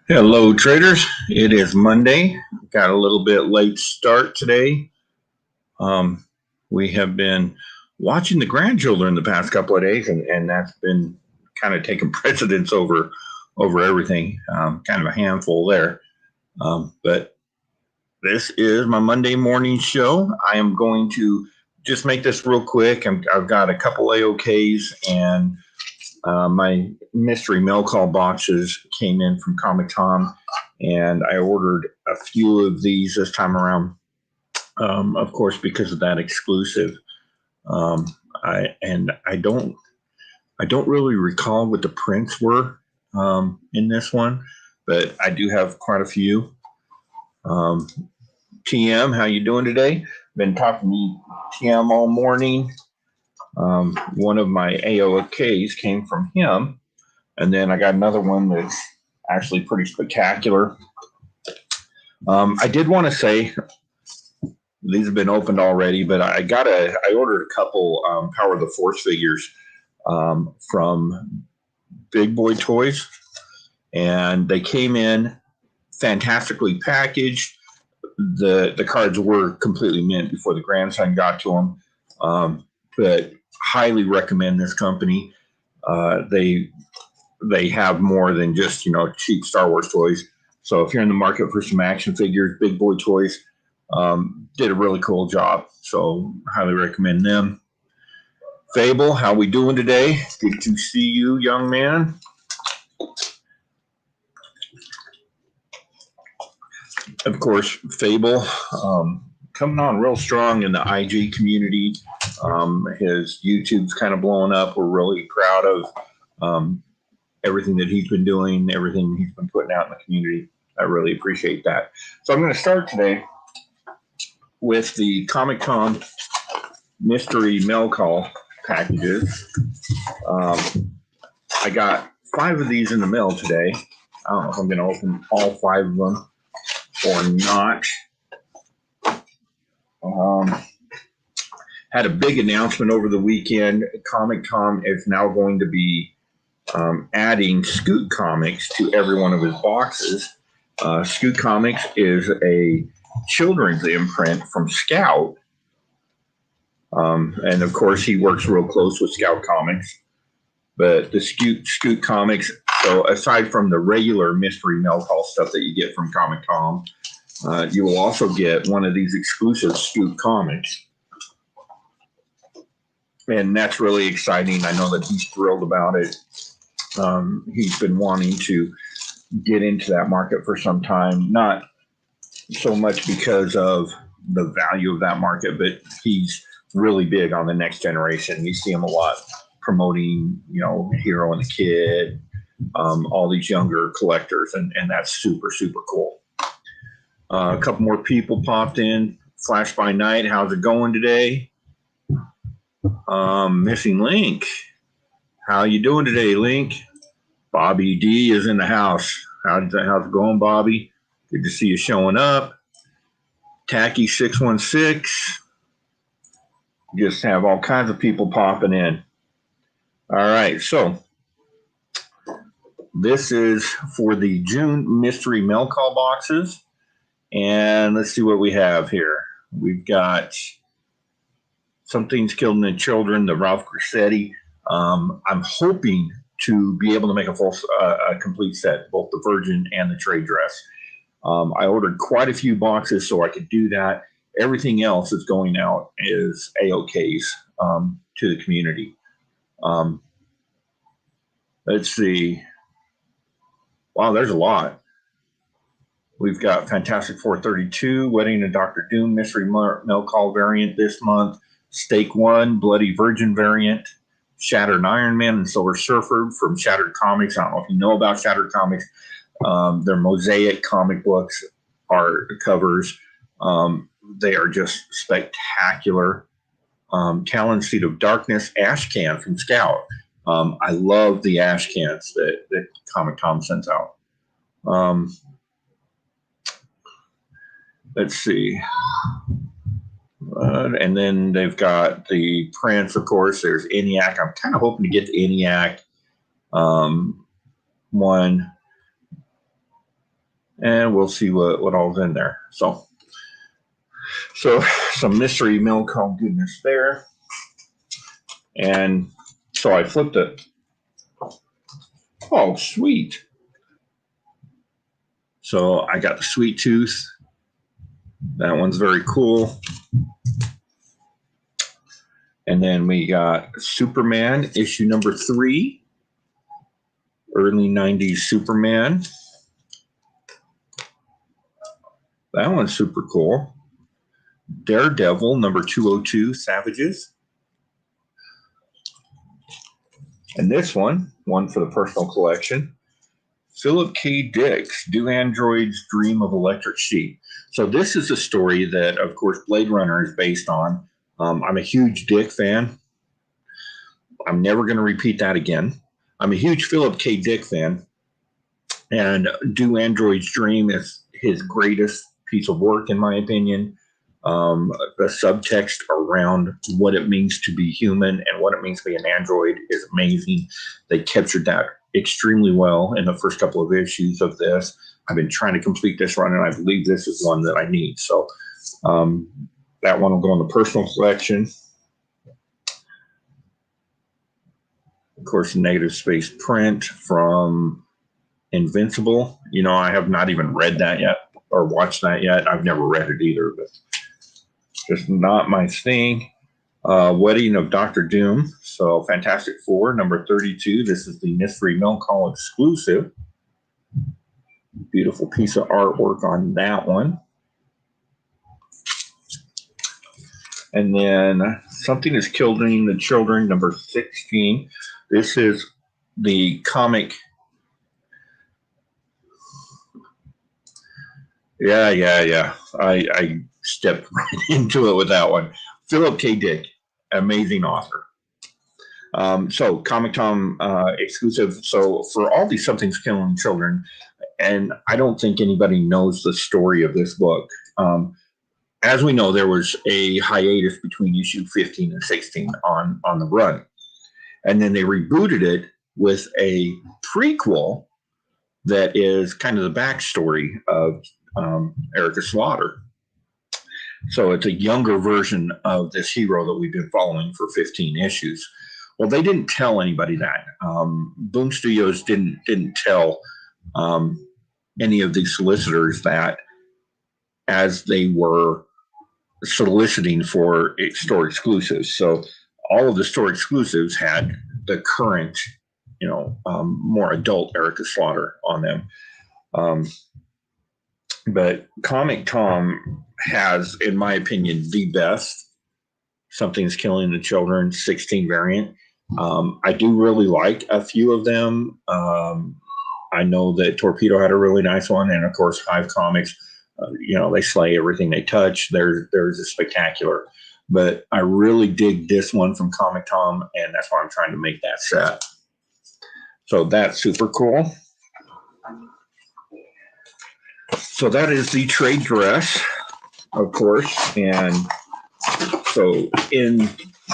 Hello, traders. It is Monday. Got a little bit late start today. We have been watching the grandchildren the past couple of days, and that's been kind of taking precedence over everything. Kind of a handful there. But this is my Monday morning show. I am going to just make this real quick. I've got a couple AOKs and my mystery mail call boxes came in from Comic Tom, and I ordered a few of these this time around. Of course, because of that exclusive. I don't really recall what the prints were in this one, but I do have quite a few. TM, how you doing today? Been talking to TM all morning. One of my AOKs came from him, and then I got another one that's actually pretty spectacular. I did want to say these have been opened already, but I ordered a couple Power of the Force figures from Big Boy Toys, and they came in fantastically packaged. The cards were completely mint before the grandson got to them, but highly recommend this company. They have more than just cheap Star Wars toys. So if you're in the market for some action figures, Big Boy Toys did a really cool job. So highly recommend them. Fable, how we doing today? Good to see you, young man. Of course, Fable coming on real strong in the IG community. His YouTube's kind of blowing up. We're really proud of everything that he's been doing, everything he's been putting out in the community. I really appreciate that. So I'm going to start today with the Comic Con mystery mail call packages. I got 5 of these in the mail today. I don't know if I'm going to open all 5 of them or not. Had a big announcement over the weekend. Comic-Con is now going to be adding Scoot Comics to every one of his boxes. Scoot Comics is a children's imprint from Scout. And of course, he works real close with Scout Comics. But the Scoot Comics, so aside from the regular mystery mail call stuff that you get from Comic Tom, you will also get one of these exclusive Scoot Comics. And that's really exciting. I know that he's thrilled about it. He's been wanting to get into that market for some time, not so much because of the value of that market, but he's really big on the next generation. You see him a lot promoting, Hero and the Kid, all these younger collectors, and that's super, super cool. A couple more people popped in. Flash by Night, how's it going today? Missing Link, how you doing today, Link? Bobby D is in the house. How's it going, Bobby? Good to see you showing up. Tacky 616. Just have all kinds of people popping in. All right, so this is for the June mystery mail call boxes. And let's see what we have here. We've got Something's Killing the Children, the Ralph Grassetti. I'm hoping to be able to make a complete set, both the Virgin and the trade dress. I ordered quite a few boxes so I could do that. Everything else that's going out is AOKs to the community. Let's see. Wow, there's a lot. We've got Fantastic 432, Wedding of Dr. Doom, Mystery Mail Call variant this month. Stake 1, Bloody Virgin variant. Shattered Iron Man and Silver Surfer from Shattered Comics. I don't know if you know about Shattered Comics. Their Mosaic comic books are covers. They are just spectacular. Talon Seed of Darkness, Ash Can from Scout. I love the Ash Cans that Comic Tom sends out. Let's see. And then they've got the prints, of course. There's ENIAC. I'm kind of hoping to get the ENIAC one, and we'll see what all's in there. So some mystery milk home goodness there. And so I flipped it. Oh, sweet. So I got the Sweet Tooth. That one's very cool. And then we got Superman, issue number 3. Early 90s Superman. That one's super cool. Daredevil, number 202, Savages. And this one for the personal collection. Philip K. Dick's Do Androids Dream of Electric Sheep. So this is a story that, of course, Blade Runner is based on. I'm a huge Dick fan. I'm never going to repeat that again. I'm a huge Philip K. Dick fan. And Do Androids Dream is his greatest piece of work, in my opinion. The subtext around what it means to be human and what it means to be an android is amazing. They captured that extremely well in the first couple of issues of this. I've been trying to complete this run, and I believe this is one that I need. So that one will go in the personal collection. Of course, negative space print from Invincible. You know, I have not even read that yet or watched that yet. I've never read it either, but just not my thing. Wedding of Dr. Doom. So Fantastic Four, number 32. This is the Mystery Milk Hall exclusive. Beautiful piece of artwork on that one. And then Something is Killing the Children, number 16. This is the comic. Yeah. I stepped right into it with that one. Philip K. Dick, amazing author. So Comic Tom exclusive. So for all these Something's Killing Children, and I don't think anybody knows the story of this book. As we know, there was a hiatus between issue 15 and 16 on the run. And then they rebooted it with a prequel that is kind of the backstory of Erica Slaughter. So it's a younger version of this hero that we've been following for 15 issues. Well, they didn't tell anybody that. Boom Studios didn't tell any of these solicitors that as they were soliciting for store exclusives. So all of the store exclusives had the current, more adult Erica Slaughter on them. But Comic Tom has, in my opinion, the best Something's Killing the Children 16 variant. I do really like a few of them. I know that Torpedo had a really nice one, and of course Hive Comics, they slay everything they touch. There's a spectacular, but I really dig this one from Comic Tom, and that's why I'm trying to make that set. So that's super cool. So that is the trade dress, of course, and so in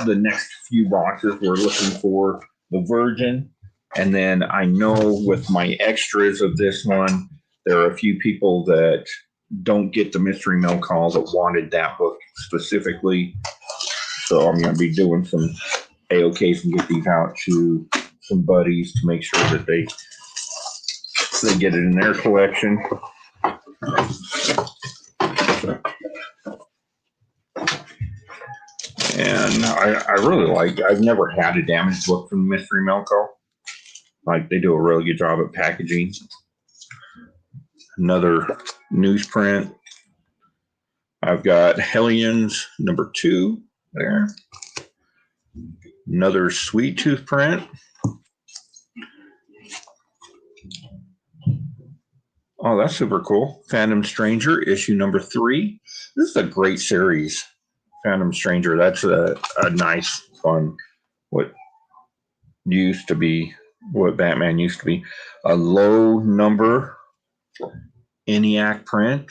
the next few boxes, we're looking for the Virgin. And then I know with my extras of this one, there are a few people that don't get the Mystery Milk Hall that wanted that book specifically. So I'm going to be doing some AOKs and get these out to some buddies to make sure that they get it in their collection. And I really like, I've never had a damaged book from Mystery Milk Hall. Like, they do a really good job at packaging. Another newsprint. I've got Hellions number 2 there. Another Sweet Tooth print. Oh, that's super cool. Phantom Stranger, issue number 3. This is a great series. Phantom Stranger, that's a nice, fun, what Batman used to be. A low number ENIAC print.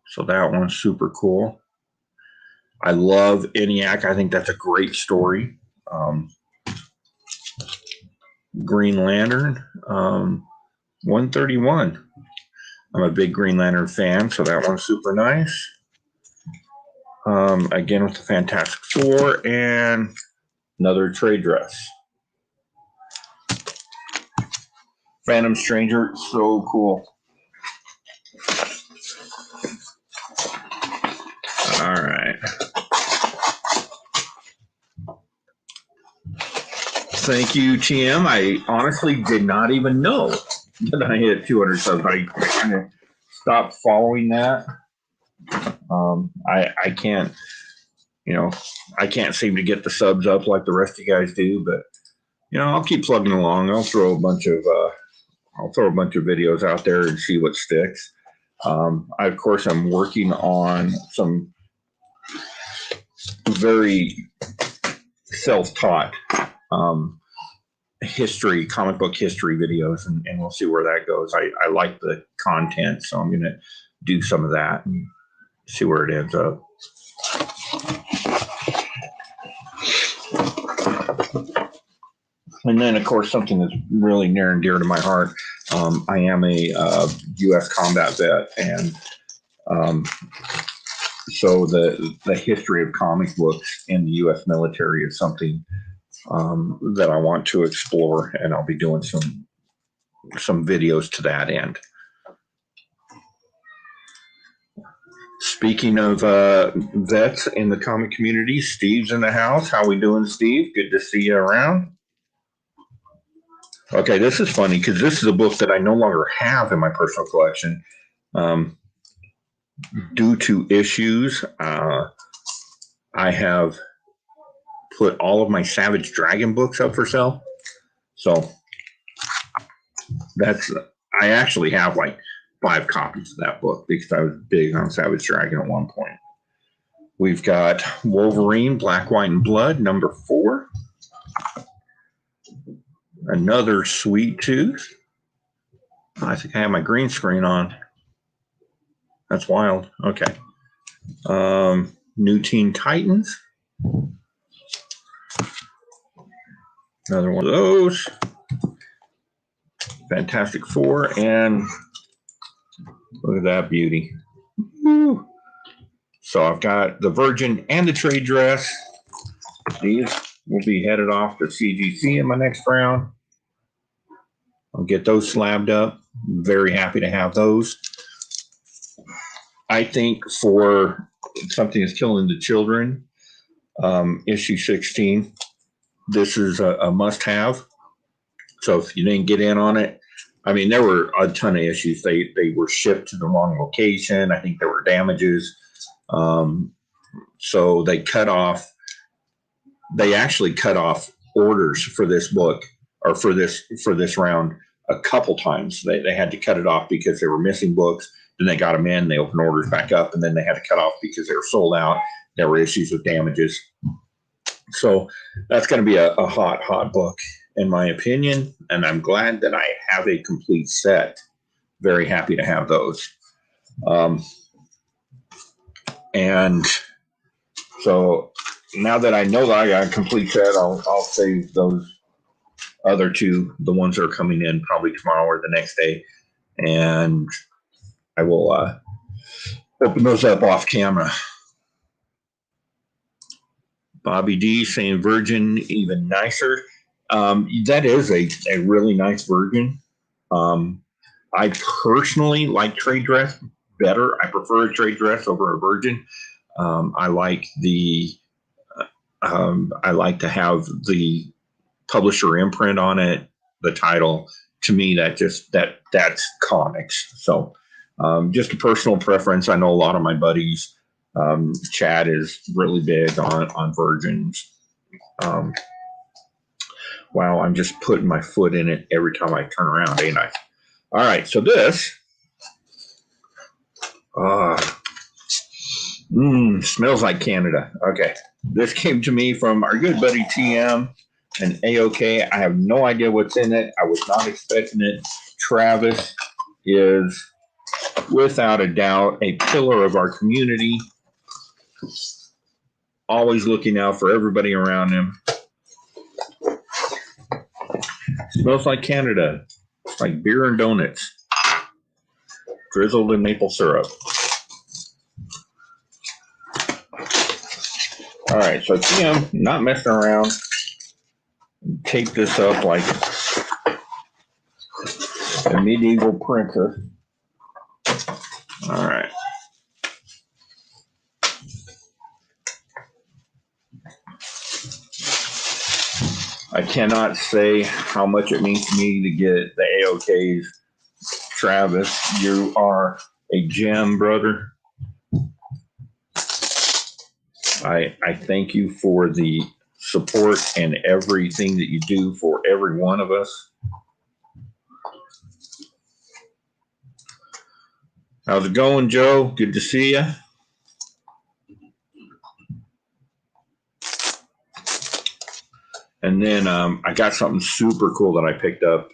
So that one's super cool. I love ENIAC. I think that's a great story. Green Lantern 131. I'm a big Green Lantern fan, so that one's super nice. Again with the Fantastic Four and another trade dress. Phantom Stranger, so cool. All right. Thank you, TM. I honestly did not even know that I hit 200 subs. I kind of stopped following that. I can't, I can't seem to get the subs up like the rest of you guys do, but I'll keep plugging along. I'll throw a bunch of videos out there and see what sticks. Of course, I'm working on some very self-taught comic book history videos, and we'll see where that goes. I like the content, so I'm going to do some of that and see where it ends up. And then, of course, something that's really near and dear to my heart. I am a U.S. combat vet, and so the history of comic books in the U.S. military is something that I want to explore, and I'll be doing some videos to that end. Speaking of vets in the comic community, Steve's in the house. How we doing, Steve? Good to see you around. Okay, this is funny because this is a book that I no longer have in my personal collection. Due to issues, I have put all of my Savage Dragon books up for sale. So I actually have like 5 copies of that book because I was big on Savage Dragon at one point. We've got Wolverine, Black, White, and Blood, number 4. Another Sweet Tooth. I think I have my green screen on. That's wild. Okay. New Teen Titans. Another one of those. Fantastic Four. And look at that beauty. Woo. So I've got the Virgin and the trade dress. These will be headed off to CGC in my next round. I'll get those slabbed up. Very happy to have those. I think for Something Is Killing the Children, issue 16, this is a must-have. So if you didn't get in on it, I mean, there were a ton of issues. They were shipped to the wrong location. I think there were damages. So they actually cut off orders for this book, or for this round, a couple times. They had to cut it off because they were missing books. Then they got them in, they opened orders back up, and then they had to cut off because they were sold out. There were issues with damages. So that's going to be a hot book, in my opinion. And I'm glad that I have a complete set. Very happy to have those. And so now that I know that I got a complete set, I'll save those other 2, the ones that are coming in probably tomorrow or the next day, and I will open those up off camera. Bobby D saying Virgin even nicer. That is a really nice Virgin. I personally like trade dress better. I prefer a trade dress over a Virgin. I like to have the publisher imprint on it, the title. To me, that's comics. So just a personal preference. I know a lot of my buddies, Chad is really big on Virgins. Wow, I'm just putting my foot in it every time I turn around, ain't I? All right, so this smells like Canada. Okay, this came to me from our good buddy TM and AOK. I have no idea what's in it. I was not expecting it. Travis is without a doubt a pillar of our community, always looking out for everybody around him. Smells like Canada. It's like beer and donuts, drizzled in maple syrup. All right, so Tim, not messing around. Tape this up like a medieval printer. All right. I cannot say how much it means to me to get the AOKs. Travis, you are a gem, brother. I thank you for the support and everything that you do for every one of us. How's it going, Joe? Good to see you. And then I got something super cool that I picked up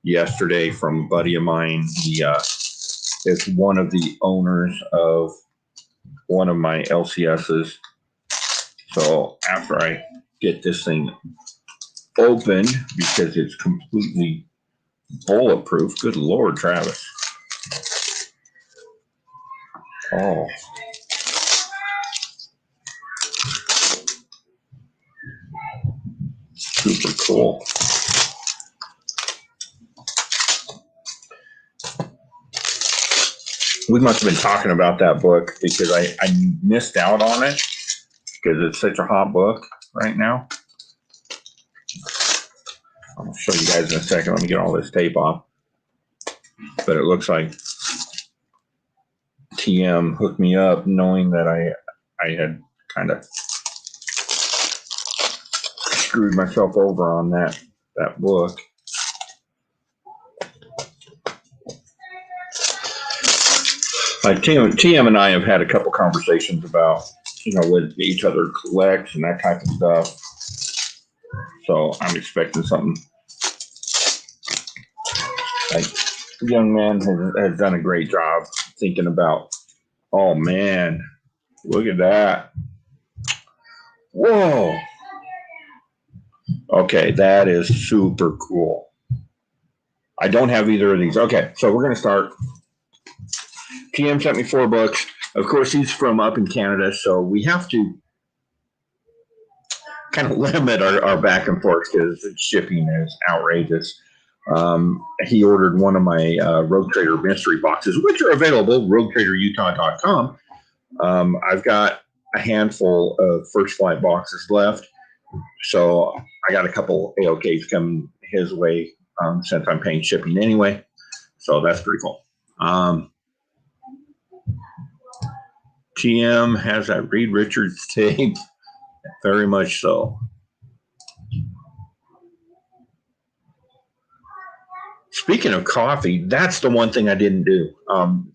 yesterday from a buddy of mine. He is one of the owners of one of my LCSs. So after I get this thing opened, because it's completely bulletproof, good Lord, Travis. Oh. Super cool. We must have been talking about that book because I missed out on it because it's such a hot book right now. I'll show you guys in a second. Let me get all this tape off. But it looks like TM hooked me up knowing that I had kind of screwed myself over on that book. Like TM and I have had a couple conversations about, what each other collects and that type of stuff. So I'm expecting something. Like, the young man has done a great job thinking about, oh man, look at that. Whoa. Okay, that is super cool. I don't have either of these. Okay, so we're going to start. TM sent me 4 books. Of course, he's from up in Canada, so we have to kind of limit our back and forth because shipping is outrageous. He ordered one of my Rogue Trader mystery boxes, which are available, roguetraderutah.com. I've got a handful of First Flight boxes left, so I got a couple AOKs coming his way since I'm paying shipping anyway, so that's pretty cool. TM has that Reed Richards tape, very much so. Speaking of coffee, that's the one thing I didn't do.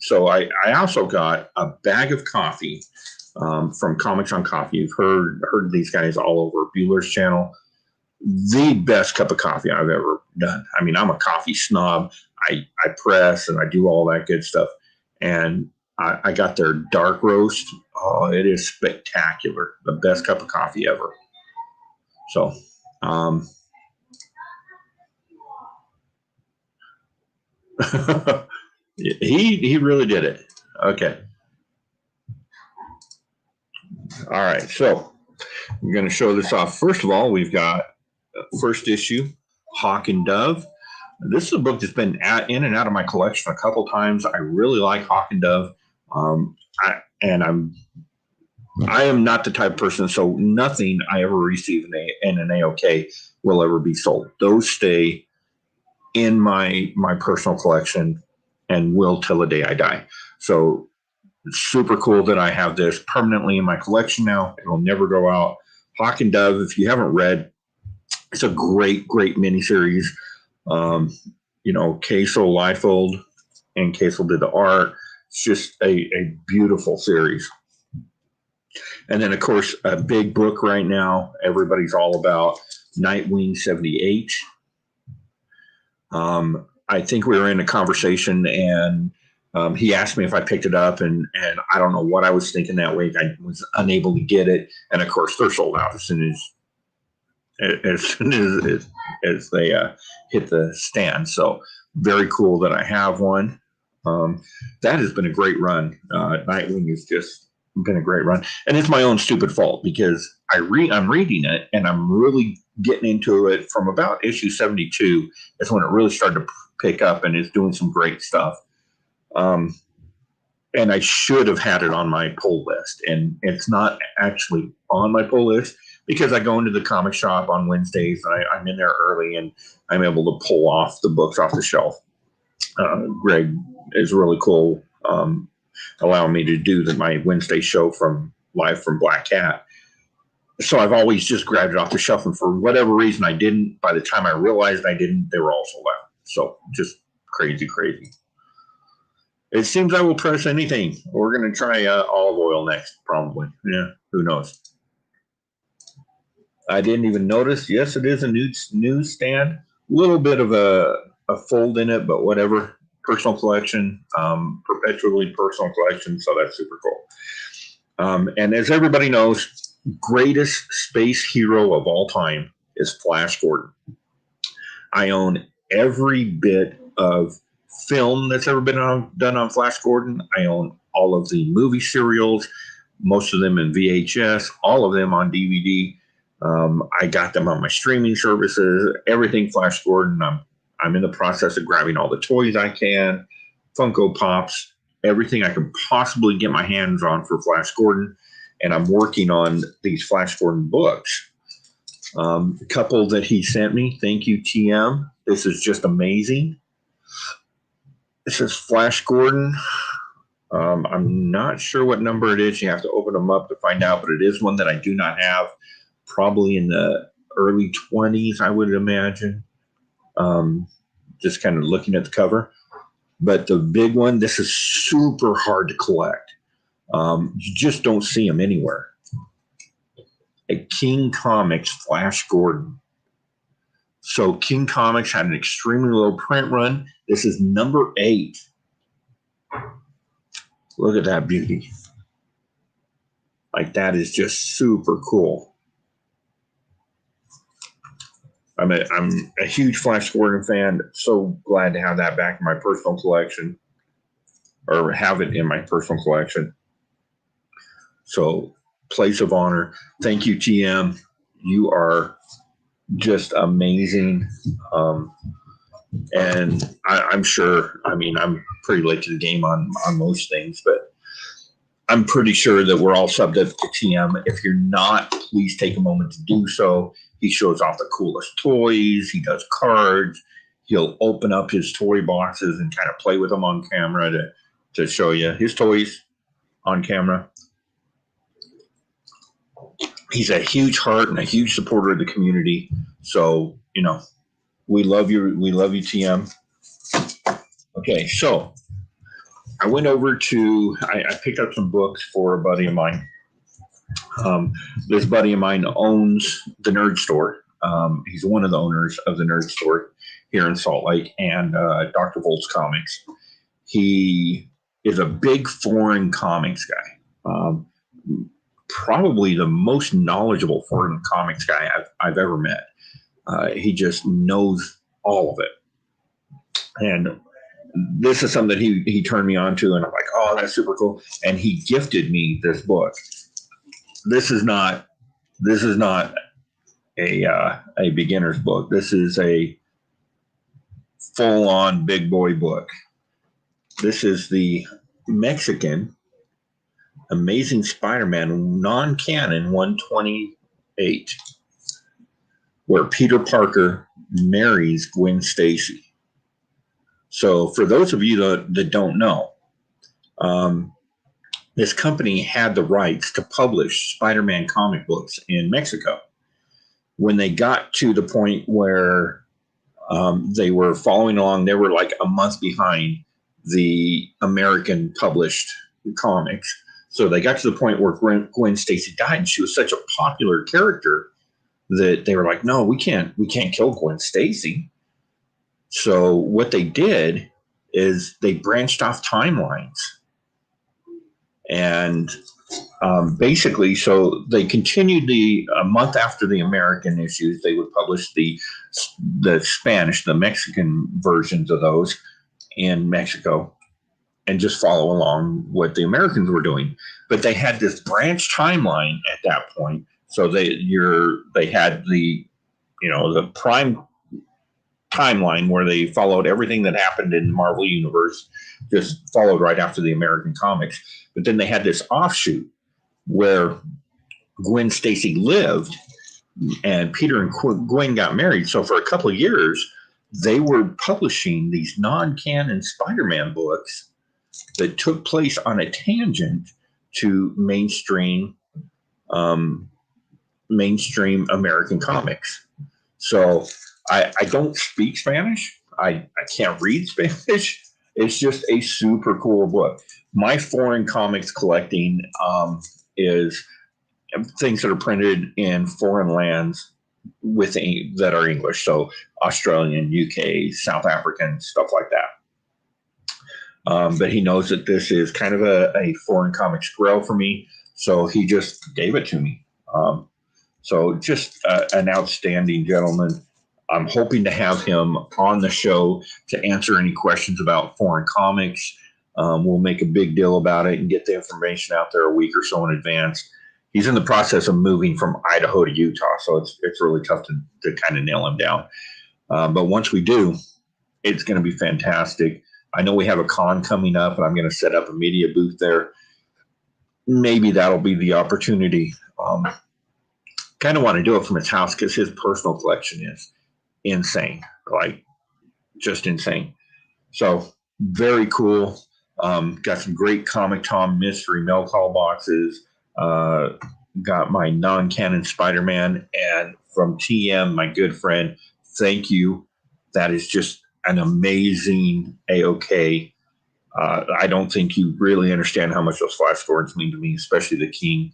So I also got a bag of coffee from Comics on Coffee. You've heard these guys all over Bueller's channel. The best cup of coffee I've ever done. I mean, I'm a coffee snob. I press and I do all that good stuff. And I got their dark roast. Oh, it is spectacular. The best cup of coffee ever. So, he really did it. Okay. All right. So I'm going to show this off. First of all, we've got first issue, Hawk and Dove. This is a book that's been in and out of my collection a couple times. I really like Hawk and Dove. I am not the type of person, so nothing I ever receive in an AOK will ever be sold. Those stay in my personal collection and will till the day I die. So it's super cool that I have this permanently in my collection now. It will never go out. Hawk and Dove, if you haven't read, it's a great miniseries. Kaisel Liefeld and Kaisel did the art. It's just a beautiful series. And then, of course, a big book right now, everybody's all about Nightwing 78. I think we were in a conversation, and he asked me if I picked it up, and I don't know what I was thinking that week. I was unable to get it. And, of course, they're sold out as soon as soon as they hit the stand. So very cool that I have one. That has been a great run. Nightwing has just been a great run, and it's my own stupid fault because I'm reading it and I'm really getting into it from about issue 72. That's when it really started to pick up and is doing some great stuff. And I should have had it on my pull list, and it's not actually on my pull list because I go into the comic shop on Wednesdays and I'm in there early and I'm able to pull off the books off the shelf. Greg is really cool, allowing me to do my Wednesday show live from Black Cat. So I've always just grabbed it off the shelf, and for whatever reason I didn't. By the time I realized I didn't, they were all sold out. So just crazy. It seems I will press anything. We're going to try olive oil next, probably. Yeah, who knows? I didn't even notice. Yes, it is a newsstand. A little bit of a fold in it, but whatever. Personal collection, perpetually personal collection. So that's super cool. And as everybody knows, greatest space hero of all time is Flash Gordon. I own every bit of film that's ever been done on Flash Gordon. I own all of the movie serials, most of them in VHS, all of them on DVD. I got them on my streaming services, everything Flash Gordon. I'm in the process of grabbing all the toys I can, Funko Pops, everything I can possibly get my hands on for Flash Gordon. And I'm working on these Flash Gordon books. A couple that he sent me. Thank you, TM. This is just amazing. This is Flash Gordon. I'm not sure what number it is. You have to open them up to find out, but it is one that I do not have. Probably in the early 20s, I would imagine. Just kind of looking at the cover. But the big one, this is super hard to collect. You just don't see them anywhere. A King Comics Flash Gordon. So King Comics had an extremely low print run. This is number 8. Look at that beauty. Like, that is just super cool. I'm a huge Flash Gordon fan. So glad to have that back in my personal collection, or have it in my personal collection. So, place of honor. Thank you, TM. You are just amazing. And I'm sure, I'm pretty late to the game on most things, but I'm pretty sure that we're all subbed up to TM. If you're not, please take a moment to do so. He shows off the coolest toys. He does cards. He'll open up his toy boxes and kind of play with them on camera to show you his toys on camera. He's a huge heart and a huge supporter of the community. So, we love you. We love you, TM. Okay, so I went over I picked up some books for a buddy of mine. This buddy of mine owns the Nerd Store. He's one of the owners of the Nerd Store here in Salt Lake, and Dr. Volt's Comics. He is a big foreign comics guy. Probably the most knowledgeable foreign comics guy I've ever met. He just knows all of it. And this is something that he turned me on to, and I'm like, oh, that's super cool. And he gifted me this book. This is not a beginner's book. This is a full-on big boy book. This is the Mexican Amazing Spider-Man non-canon 128, where Peter Parker marries Gwen Stacy. So for those of you that don't know, this company had the rights to publish Spider-Man comic books in Mexico. When they got to the point where they were following along, they were like a month behind the American published comics. So they got to the point where Gwen Stacy died, and she was such a popular character that they were like, no, we can't kill Gwen Stacy. So what they did is they branched off timelines. And Basically, so they continued a month after the American issues, they would publish the Spanish, the Mexican versions of those in Mexico, and just follow along what the Americans were doing. But they had this branch timeline at that point. So they had the prime timeline where they followed everything that happened in the Marvel Universe, just followed right after the American comics. But then they had this offshoot where Gwen Stacy lived and Peter and Gwen got married. So for a couple of years, they were publishing these non-canon Spider-Man books that took place on a tangent to mainstream American comics. So I don't speak Spanish. I can't read Spanish. It's just a super cool book. My foreign comics collecting is things that are printed in foreign lands that are English. So Australian, UK, South African, stuff like that. But he knows that this is kind of a foreign comics grail for me. So he just gave it to me. So just an outstanding gentleman. I'm hoping to have him on the show to answer any questions about foreign comics. We'll make a big deal about it and get the information out there a week or so in advance. He's in the process of moving from Idaho to Utah, so it's really tough to kind of nail him down. But once we do, it's going to be fantastic. I know we have a con coming up, and I'm going to set up a media booth there. Maybe that'll be the opportunity. Kind of want to do it from his house because his personal collection is insane, like just insane. So very cool. Got some great Comic Tom mystery mail call boxes. Got my non-canon Spider-Man, and from TM, my good friend, thank you. That is just an amazing AOK. I don't think you really understand how much those flash swords mean to me, especially the King.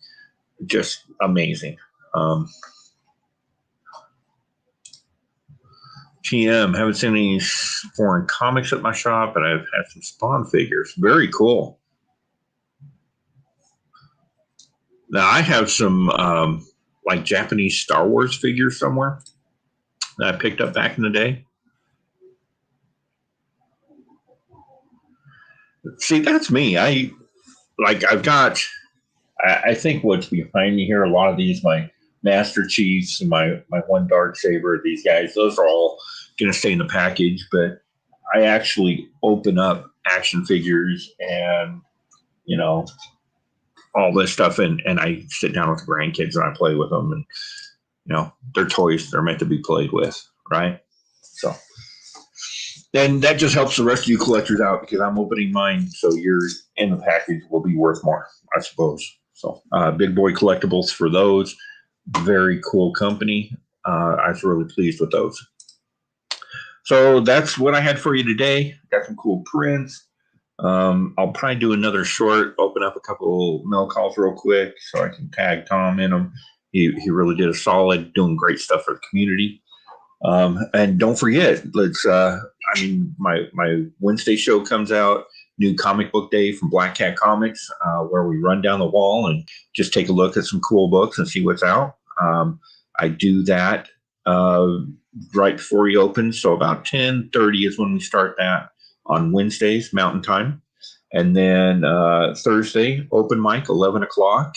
Just amazing. TM, haven't seen any foreign comics at my shop, but I've had some Spawn figures. Very cool. Now, I have some like Japanese Star Wars figures somewhere that I picked up back in the day. See, that's me. I think what's behind me here, a lot of these, my Master Chiefs and my one Dark Saber, these guys, those are all going to stay in the package. But I actually open up action figures and, all this stuff. And I sit down with the grandkids and I play with them. And, they're toys. They're meant to be played with, right? So then that just helps the rest of you collectors out because I'm opening mine. So yours in the package will be worth more, I suppose. So Big Boy Collectibles for those. Very cool company. I was really pleased with those. So that's what I had for you today. Got some cool prints. I'll probably do another short, open up a couple mail calls real quick so I can tag Tom in them. He really did a solid, doing great stuff for the community. And don't forget, my Wednesday show comes out, new comic book day from Black Cat Comics, where we run down the wall and just take a look at some cool books and see what's out. I do that right before he opens, so about 10:30 is when we start that on Wednesdays, Mountain Time. And then Thursday, open mic, 11 o'clock.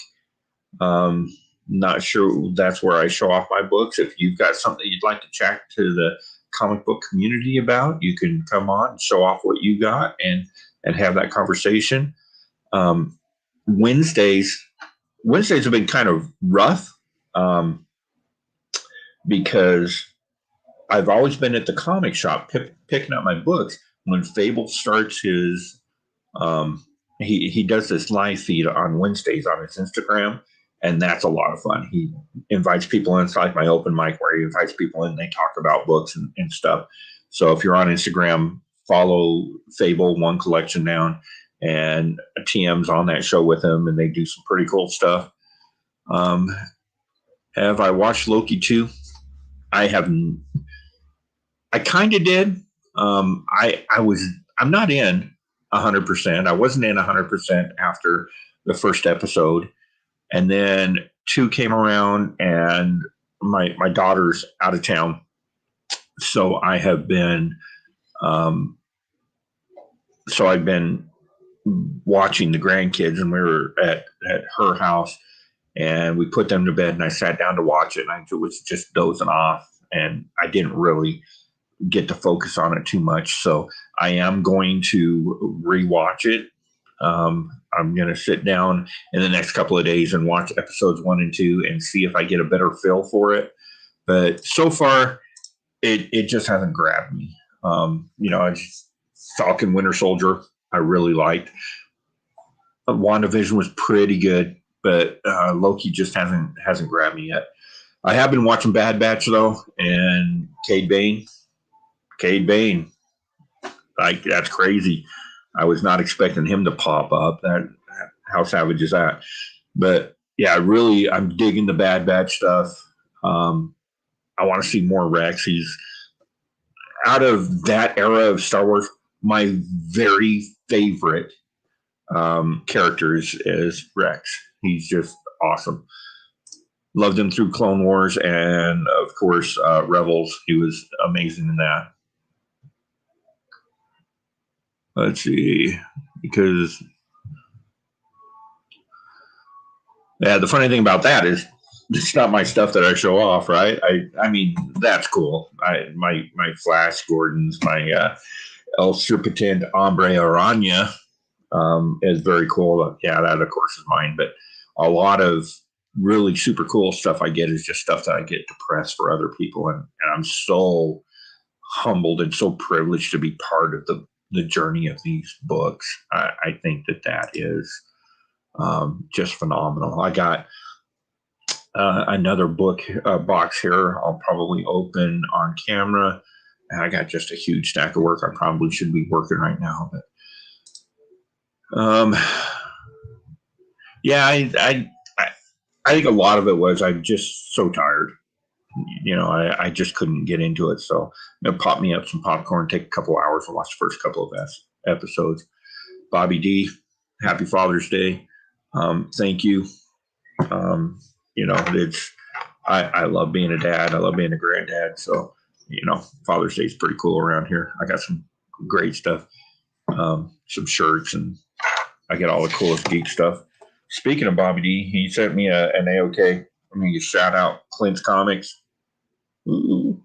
Not sure that's where I show off my books. If you've got something you'd like to chat to the comic book community about, you can come on and show off what you got and have that conversation. Wednesdays have been kind of rough because I've always been at the comic shop picking up my books. When Fable starts his, he does this live feed on Wednesdays on his Instagram, and that's a lot of fun. He invites people in. It's like my open mic where he invites people in and they talk about books and stuff. So if you're on Instagram, follow Fable One Collection Down, and TM's on that show with him, and they do some pretty cool stuff. Have I watched Loki 2? I haven't. I kind of did. I'm not in 100%. I wasn't in 100% after the first episode, and then 2 came around, and my daughter's out of town, so I've been watching the grandkids, and we were at her house, and we put them to bed, and I sat down to watch it, and I was just dozing off, and I didn't really get to focus on it too much. So I am going to rewatch it. I'm going to sit down in the next couple of days and watch episodes 1 and 2 and see if I get a better feel for it. But so far, it just hasn't grabbed me. Falcon Winter Soldier, I really liked. WandaVision was pretty good, but Loki just hasn't grabbed me yet. I have been watching Bad Batch though, and Cade Bane, like, that's crazy. I was not expecting him to pop up. How savage is that? But yeah, I'm digging the Bad Batch stuff. I want to see more Rex. He's out of that era of Star Wars. My very favorite character is Rex. He's just awesome. Loved him through Clone Wars, and of course Rebels. He was amazing in that. Let's see, because the funny thing about that is it's not my stuff that I show off, right? I mean, that's cool. My Flash Gordons, my El Serpentin Hombre Araña is very cool. Yeah, that of course is mine, but a lot of really super cool stuff I get is just stuff that I get to press for other people, and I'm so humbled and so privileged to be part of the journey of these books. I think that is just phenomenal. I got another book box here. I'll probably open on camera, and I got just a huge stack of work I probably should be working right now. But yeah, I think a lot of it was I'm just so tired. I just couldn't get into it. So pop me up some popcorn, take a couple hours and watch the first couple of episodes. Bobby D, happy Father's Day. Thank you. I love being a dad. I love being a granddad. So, Father's Day is pretty cool around here. I got some great stuff, some shirts, and I get all the coolest geek stuff. Speaking of Bobby D, he sent me an AOK. I'm going to shout out Clint's Comics. Ooh.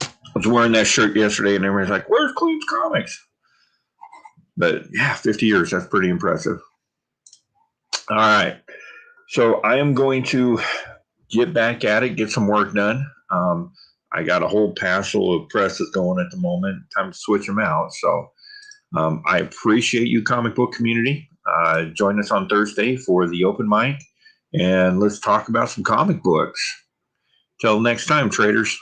I was wearing that shirt yesterday, and everybody's like, "Where's Clint's Comics?" But yeah, 50 years. That's pretty impressive. All right. So I am going to get back at it, get some work done. I got a whole passel of presses going at the moment. Time to switch them out. So I appreciate you, comic book community. Join us on Thursday for the open mic, and let's talk about some comic books. Till next time, traders.